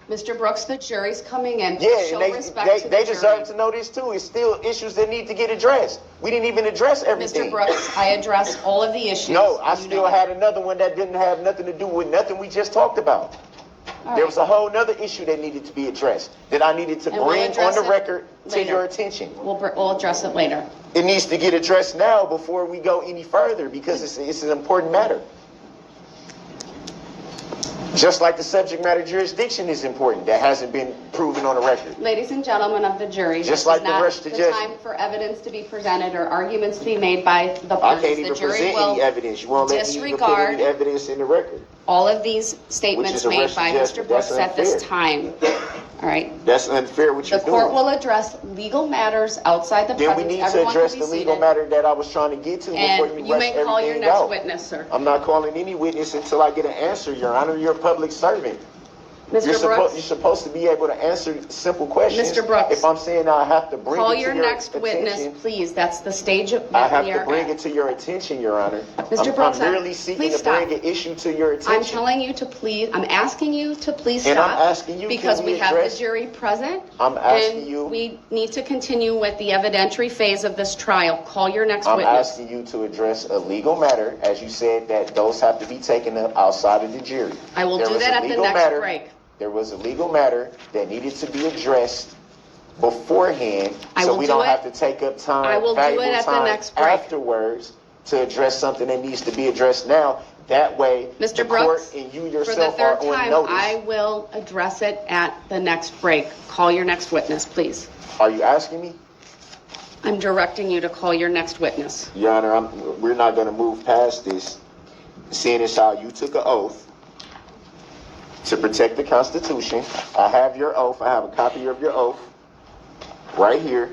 Mr. Brooks, the jury's coming in. Yeah, Show and respect to they the deserve jury. to know this too. It's still issues that need to get addressed. We didn't even address everything. Mr. Brooks, I addressed all of the issues. No, I You still know had another one that didn't have nothing to do with nothing we just talked about. All There right. was a whole nother issue that needed to be addressed that I needed to And we'll bring on address the it record to later. your attention. We'll address it later. It needs to get addressed now before we go any further because it's an important matter. Just like the subject matter jurisdiction is important. That hasn't been proven on the record. Ladies and gentlemen of the jury, Just this like is the not rush to the judgment. time for evidence to be presented or arguments to be made by the I parties. can't The even jury present will any evidence. You won't let me even put disregard any evidence in the record. all of these Which statements is a made rush to by judgment. Mr. Brooks That's at this unfair. time. All right. That's unfair what The you're court doing. will address legal matters outside the Then we presence. need to Everyone address can the be legal seated. matter that I was trying to get to before And you you rush may call your everything next out. witness, sir. I'm not calling any witness until I get an answer, Your Honor. You're a public servant. Mr. Brooks, You're supposed to be able to answer simple questions. Mr. Brooks, if I'm saying I have to bring call it to your next witness, attention, please. That's the stage of I have we to are bring at. it to your attention, Your Honor. Mr. Brooks, I'm merely seeking please to stop. bring an issue to your attention. I'm telling you to please, I'm asking you to please And stop. I'm asking you, because can we we have the address- jury present. I'm asking and you- we need to continue with the evidentiary phase of this trial. Call your next I'm witness. asking you to address a legal matter, as you said, that those have to be taken up outside of the jury. I will There do was that a at the legal next matter- break. There was a legal matter that needed to be addressed beforehand, I so will we do don't it. have to take up time, I will do valuable it at the time next break. afterwards to address something that needs to be addressed now. That way, Mr. the Brooks, court and you for the yourself third are on time, notice. I will address it at the next break. Call your next witness, please. Are you asking me? I'm directing you to call your next witness. Your Honor, we're not going to move past this, seeing as how you took an oath to protect the Constitution. I have your oath. I have a copy of your oath right here.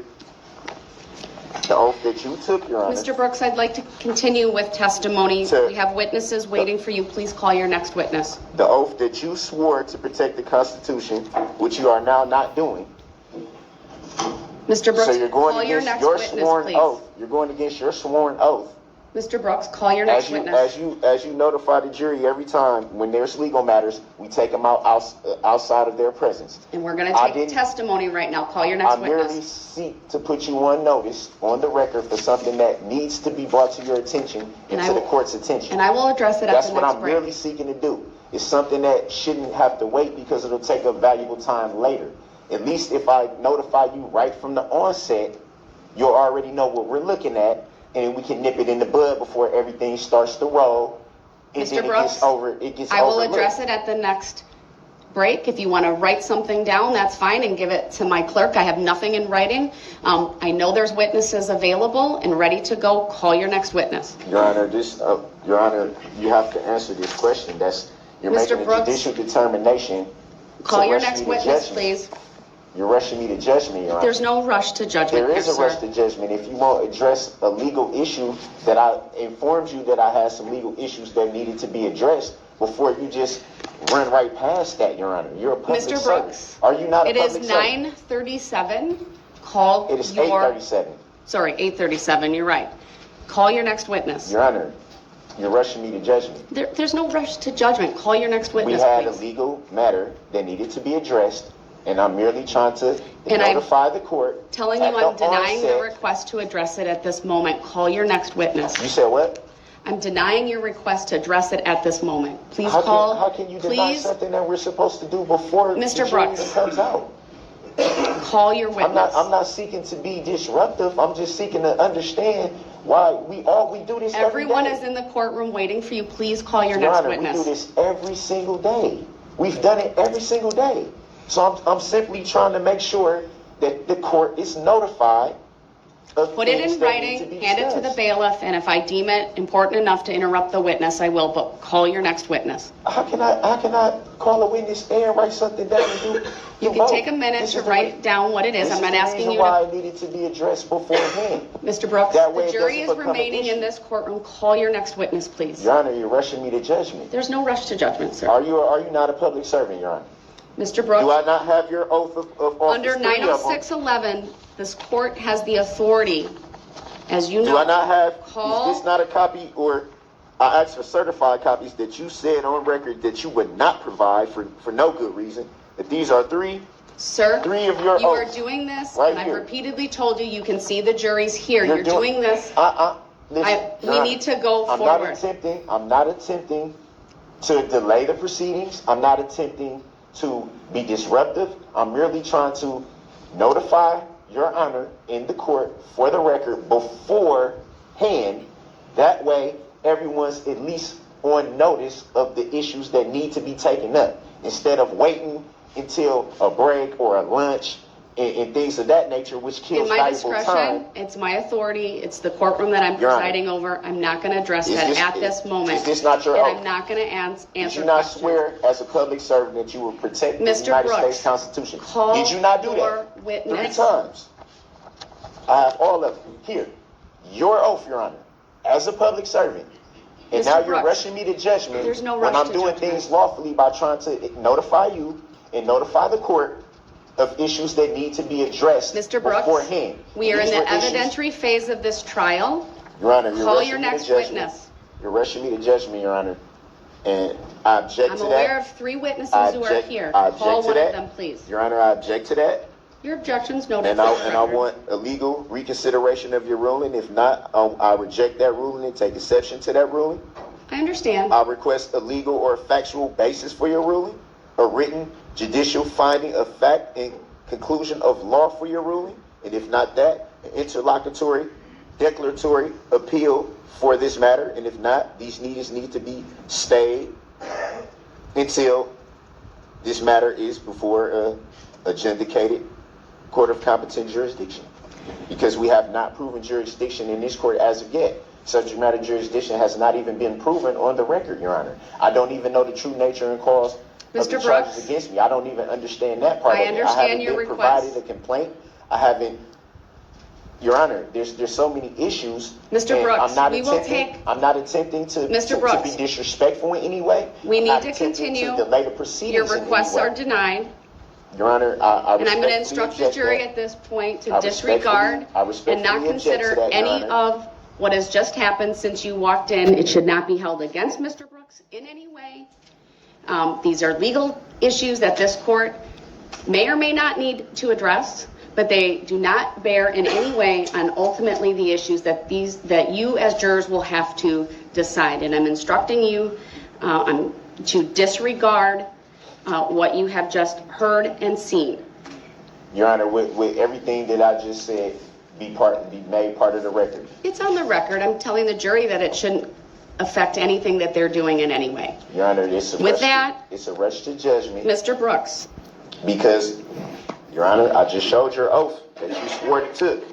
The oath that you took, Your Honor. Mr. Brooks, I'd like to continue with testimony. Sir. We have witnesses waiting for you. Please call your next witness. The oath that you swore to protect the Constitution, which you are now not doing. Mr. Brooks, So you're going call your against next your witness, sworn please. oath. You're going against your sworn oath. Mr. Brooks, call your next witness. As you notify the jury every time when there's legal matters, we take them outside of their presence. And we're going I to didn't- take testimony right now. Call your next I merely witness. seek to put you on notice, on the record, for something that needs to be brought to your attention and I to the will- court's attention. And I will address it at That's the what next I'm break. really seeking to do. It's something that shouldn't have to wait because it'll take up valuable time later. At least if I notify you right from the onset, you'll already know what we're looking at, and we can nip it in the bud before everything starts to roll. And Mr. then Brooks, it gets I will overlooked. address it at the next break. If you want to write something down, that's fine, and give it to my clerk. I have nothing in writing. I know there's witnesses available and ready to go. Call your next witness. Your Honor, Your Honor, you have to answer this question. You're Mr. making a Brooks, judicial determination. Call to your rush next me to witness, judgment. please. You're rushing me to judgment, Your Honor. There's no rush to judgment There here, is a sir. rush to judgment. If you won't address a legal issue that I informed you that I had some legal issues that needed to be addressed before you just run right past that, Your Honor. You're a public Mr. servant. Brooks, Are you not a it is public servant? 9:37. Call It is your... 8:37. Sorry, 8:37. You're right. Call your next witness. Your Honor, you're rushing me to judgment. There's no rush to judgment. Call your next We witness, had a please. legal matter that needed to be addressed, and I'm merely trying to And I'm notify the court. Telling you at I'm the denying the onset. request to address it at this moment. Call your next witness. You said what? I'm denying your request to address it at this moment. Please How call. can you deny Please something that we're supposed to do before Mr. the jury Brooks. even comes out? call your witness. I'm not seeking to be disruptive. I'm just seeking to understand why we do this Everyone every day. is in the courtroom waiting for you. Please call your Your next Honor, witness. we do this every single day. We've done it every single day. So I'm simply trying to make sure that the court is notified of Put it things in that need to writing, be hand it to the discussed. bailiff, and if I deem it important enough to interrupt the witness, I will, but call your next witness. How can I call a witness and write something down and do You can vote? take a minute This to is the write down what it is. This I'm not the asking reason you why to... it needed to be addressed beforehand. Mr. Brooks, That way the it jury doesn't is become an remaining in issue. this courtroom. Call your next witness, please. Your Honor, you're rushing me to judgment. There's no rush to judgment, sir. Are you not a public servant, Your Honor? Mr. Do Brooks, I not have your oath of office? under 90611, this court has the authority, as you know. Do I not have, Call- is this not a copy, or I asked for certified copies that you said on record that you would not provide for no good reason? that these are three Sir, of your you are oaths doing this, right and I've here. repeatedly told you, you can see the jury's here. You're doing this. Listen, We need to go forward. I'm not attempting to delay the proceedings. I'm not attempting to be disruptive. I'm merely trying to notify Your Honor in the court for the record beforehand. That way, everyone's at least on notice of the issues that need to be taken up, instead of waiting until a break or a lunch and things of that nature, which kills In my valuable discretion, time. it's my authority, it's the courtroom that I'm Your Honor, presiding over. I'm not going to address that at this moment. Is this not your and oath? I'm not going to answer Did you not swear as a public servant that you will protect the Mr. United Brooks, States Constitution? call Did you not do your that? witness. 3 times. I have all of them here. Your oath, Your Honor, as a public servant. And Mr. now you're Brooks, rushing me to judgment there's no when rush I'm to doing judgment. things lawfully by trying to notify you and notify the court of issues that need to be addressed Mr. Brooks, beforehand. we are in These the were issues- evidentiary phase of this trial. Your Honor, you're Call rushing your me to next judgment. witness. You're rushing me to judgment, Your Honor. And I object I'm to aware that. of 3 witnesses I who are object- here. I object Call to one that. of them, please. Your Honor, I object to that. Your objection's noted. And for the I record. want a legal reconsideration of your ruling. If not, I reject that ruling and take exception to that ruling. I understand. I request a legal or factual basis for your ruling, a written judicial finding of fact and conclusion of law for your ruling. And if not that, an interlocutory, declaratory appeal for this matter. And if not, these needs need to be stayed until this matter is before a adjudicated court of competent jurisdiction. Because we have not proven jurisdiction in this court as of yet. Subject matter jurisdiction has not even been proven on the record, Your Honor. I don't even know the true nature and cause of Mr. the Brooks, charges against me. I don't even understand that part I of it. understand I haven't your been request. provided a complaint. I haven't. Your Honor, there's so many issues. Mr. and Brooks, I'm not we will attempting, take- I'm not attempting to, Mr. to Brooks, be disrespectful in any way. we I'm need not to attempting continue. to delay the proceedings Your in any requests way. are denied. Your Honor, I And I'm going to respectfully instruct the object jury that. at this point to I disregard respectfully and not object consider to that, Your any Honor. of what has just happened since you walked in. It should not be held against Mr. Brooks in any way. These are legal issues that this court may or may not need to address, but they do not bear in any way on ultimately the issues that you as jurors will have to decide. And I'm instructing you to disregard what you have just heard and seen. Your Honor, with everything that I just said, be made part of the record. It's on the record. I'm telling the jury that it shouldn't affect anything that they're doing in any way. Your Honor, it's a rush to judgment. Mr. Brooks. Because, Your Honor, I just showed your oath that you swore to took.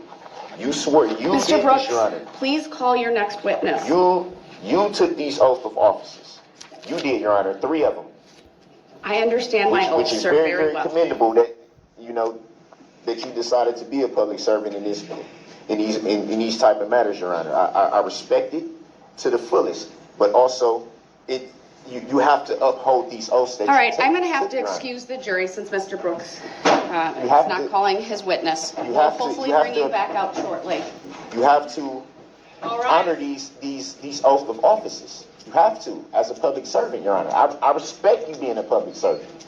You swore, you Mr. did Brooks, this, Your Honor. please call your next witness. You took these oath of offices. You did, Your Honor, 3 of them. I understand my oath, Which is sir, very, very very well. commendable that, that you decided to be a public servant in these type of matters, Your Honor. I respect it to the fullest, but also you have to uphold these oaths that All right, you I'm going to have took, to Your Honor. excuse the jury since Mr. Brooks have is not to- calling his witness. We'll have to- hopefully you have bring to- you back out shortly. You have to All right. honor these oaths of offices. You have to, as a public servant, Your Honor. I respect you being a public servant.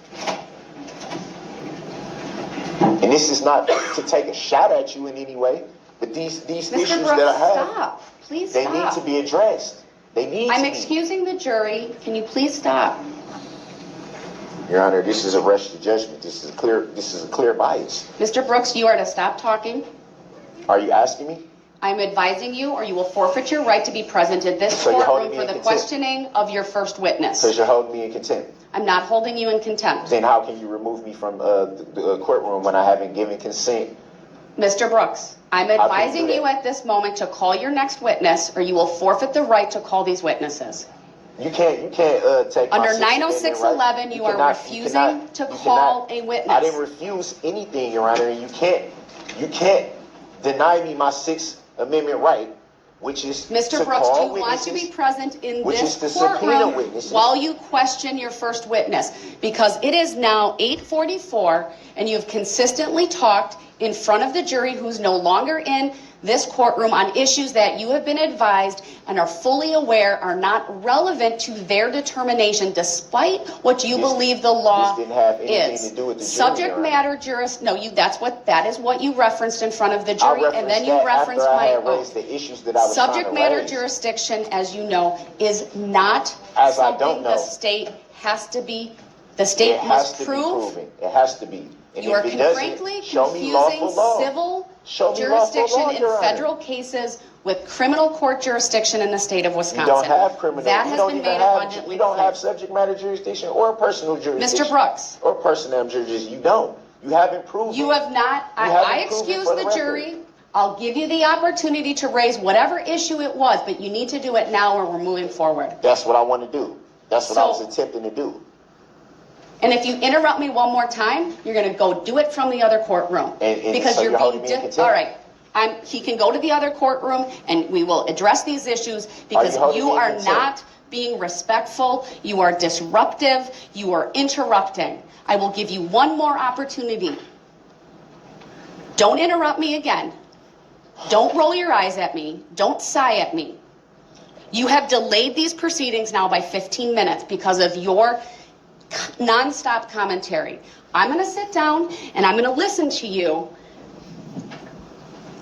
And this is not to take a shot at you in any way, but these issues Mr. Brooks, that I have, stop. Please they stop. need to be addressed. They need I'm to be. excusing the jury. Can you please stop? Your Honor, this is a rush to judgment. This is a clear bias. Mr. Brooks, you are to stop talking. Are you asking me? I'm advising you, or you will forfeit your right to be present at this So you're holding courtroom me for in the contempt? questioning of your first witness. Because you're holding me in contempt. I'm not holding you in contempt. Then how can you remove me from the courtroom when I haven't given consent? Mr. Brooks, I'm can advising do that. you at this moment to call your next witness, or you will forfeit the right to call these witnesses. You can't take my Under Sixth Amendment 90611, right. you are cannot- refusing to you call cannot- a witness. I didn't refuse anything, Your Honor, and you can't deny me my Sixth Amendment right, which is Mr. to Brooks, call do you want to be witnesses, present in which is to this subpoena courtroom witnesses. while you question your first witness? Because it is now 8:44, and you've consistently talked in front of the jury who's no longer in this courtroom on issues that you have been advised and are fully aware are not relevant to their determination, despite what you believe the law This didn't have anything is. to do with the jury, Subject Your Honor. matter that is what you referenced in front of the jury, and then you that referenced after I my had oath. raised the issues that I was trying Subject to matter raise. jurisdiction, as you know, is not As I don't something the know. state has to be, the It state has must to be prove. proven. It has to be. And You are if it doesn't, frankly show me confusing lawful law. civil Show me lawful jurisdiction law, in Your Honor. federal cases with criminal court jurisdiction in the state of You Wisconsin. don't have criminal. That you has don't been even made have, abundantly You don't clear. have subject matter jurisdiction or personal jurisdiction. Mr. Brooks, Or personnel jurisdiction. You don't. You haven't proven. you have not, You I haven't proven excuse for the record. jury. I'll give you the opportunity to raise whatever issue it was, but you need to do it now or we're moving forward. That's what I want to do. That's what I was So- attempting to do. And if you interrupt me one more time, you're going to go do it from the other courtroom. And Because so you're you're holding being, me in contempt? all right. He can go to the other courtroom and we will address these issues because holding you me in are contempt? not being respectful. You are disruptive. You are interrupting. I will give you one more opportunity. Don't interrupt me again. Don't roll your eyes at me. Don't sigh at me. You have delayed these proceedings now by 15 minutes because of your nonstop commentary. I'm going to sit down and I'm going to listen to you.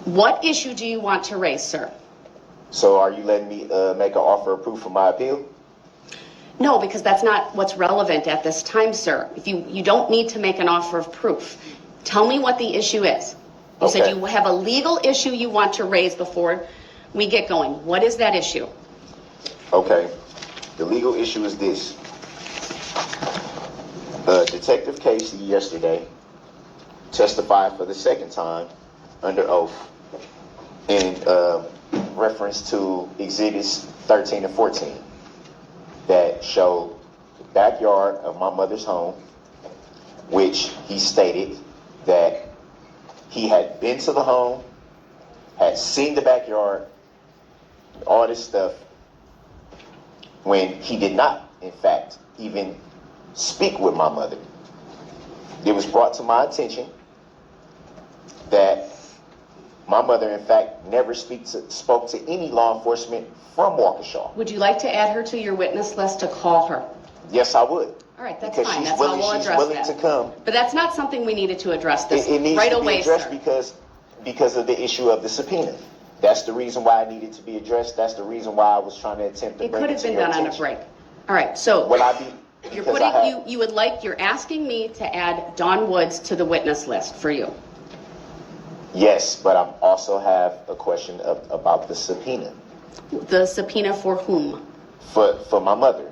What issue do you want to raise, sir? So are you letting me make an offer of proof for my appeal? No, because that's not what's relevant at this time, sir. If you don't need to make an offer of proof. Tell me what the issue is. You said Okay. you have a legal issue you want to raise before we get going. What is that issue? Okay. The legal issue is this. Detective Casey yesterday testified for the second time under oath in reference to exhibits 13 and 14 that show the backyard of my mother's home, which he stated that he had been to the home, had seen the backyard, all this stuff, when he did not, in fact, even speak with my mother. It was brought to my attention that my mother, in fact, never spoke to any law enforcement from Waukesha. Would you like to add her to your witness list to call her? Yes, I would. All right, that's Because fine. she's That's willing, how we'll she's address willing that. to come. But that's not something we needed to address this It needs right to away, be addressed sir. because of the issue of the subpoena. That's the reason why it needed to be addressed. That's the reason why I was trying to attempt to It bring could it have to been your done on a attention. break. All right, so Will I be? you're because I have- putting, you're asking me to add Dawn Woods to the witness list for you. Yes, but I also have a question about the subpoena The subpoena for whom? for my mother.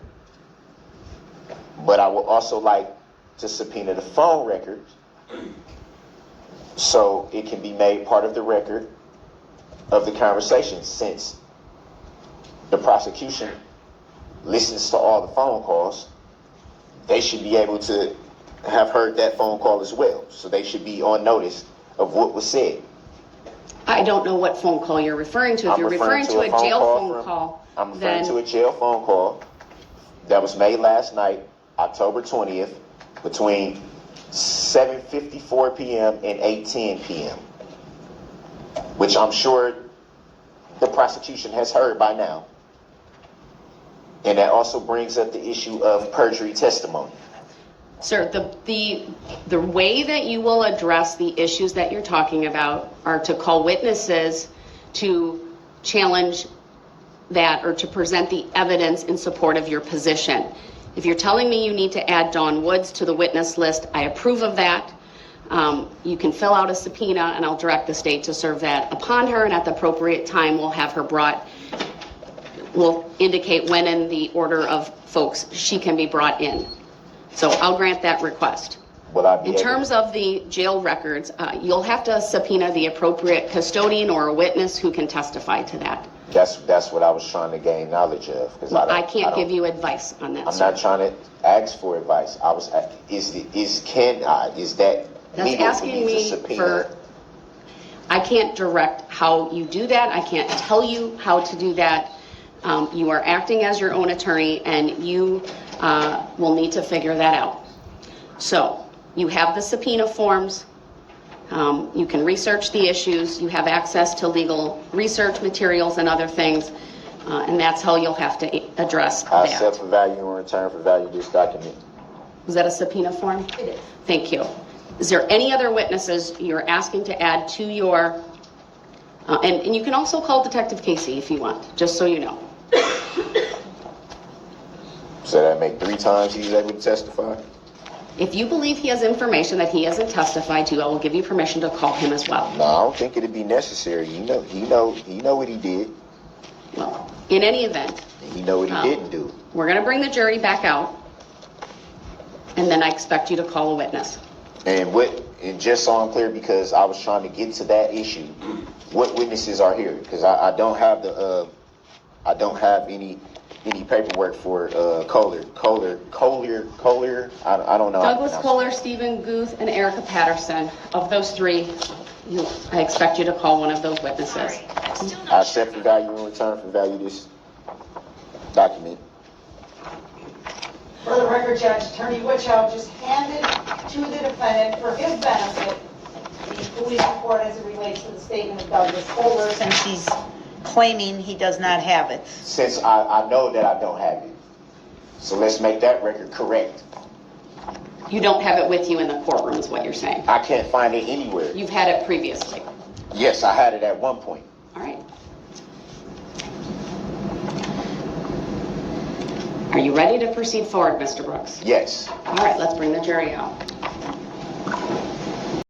But I would also like to subpoena the phone records so it can be made part of the record of the conversation, since the prosecution listens to all the phone calls. They should be able to have heard that phone call as well. So they should be on notice of what was said. I don't know what phone call you're referring to. If you're referring to a jail phone call, I'm referring then to a jail phone call that was made last night, October 20th, between 7:54 p.m. and 8:10 p.m., which I'm sure the prosecution has heard by now. And that also brings up the issue of perjury testimony. sir, the way that you will address the issues that you're talking about are to call witnesses to challenge that or to present the evidence in support of your position. If you're telling me you need to add Dawn Woods to the witness list, I approve of that. You can fill out a subpoena and I'll direct the state to serve that upon her, and at the appropriate time we'll have her brought. We'll indicate when in the order of folks she can be brought in. So I'll grant that request. Will I be In able- terms of the jail records, you'll have to subpoena the appropriate custodian or a witness who can testify to that. That's what I was trying to gain knowledge of. Because I can't give you advice on that, I'm sir. not trying to ask for advice. Is that That's legal asking for me to me subpoena? for, I can't direct how you do that. I can't tell you how to do that. You are acting as your own attorney and you will need to figure that out. So you have the subpoena forms. You can research the issues. You have access to legal research materials and other things, and that's how you'll have to address I accept that. for value in return for value this document. Was that a subpoena form? It is. Thank you. Is there any other witnesses you're asking to add to your, and you can also call Detective Casey if you want, just so you know. So that make 3 times he's able to testify? If you believe he has information that he hasn't testified to, I will give you permission to call him as well. No, I don't think it'd be necessary. He know what he did. Well, in any event, He know what he didn't do. we're going to bring the jury back out, and then I expect you to call a witness. And just so I'm clear, because I was trying to get to that issue, what witnesses are here? Because I don't have any paperwork for Kohler. I don't know. Douglas Kohler, Stephen Guth, and Erica Patterson. Of those 3, I expect you to call one of those witnesses. I accept for value in return for value this document. For the record, Judge, Attorney Witchow just handed to the defendant for his benefit the police report as it relates to the statement of Douglas Kohler, since he's claiming he does not have it. Since I know that I don't have it. So let's make that record correct. You don't have it with you in the courtroom is what you're saying. I can't find it anywhere. You've had it previously. Yes, I had it at one point. All right. Are you ready to proceed forward, Mr. Brooks? Yes. All right, let's bring the jury out.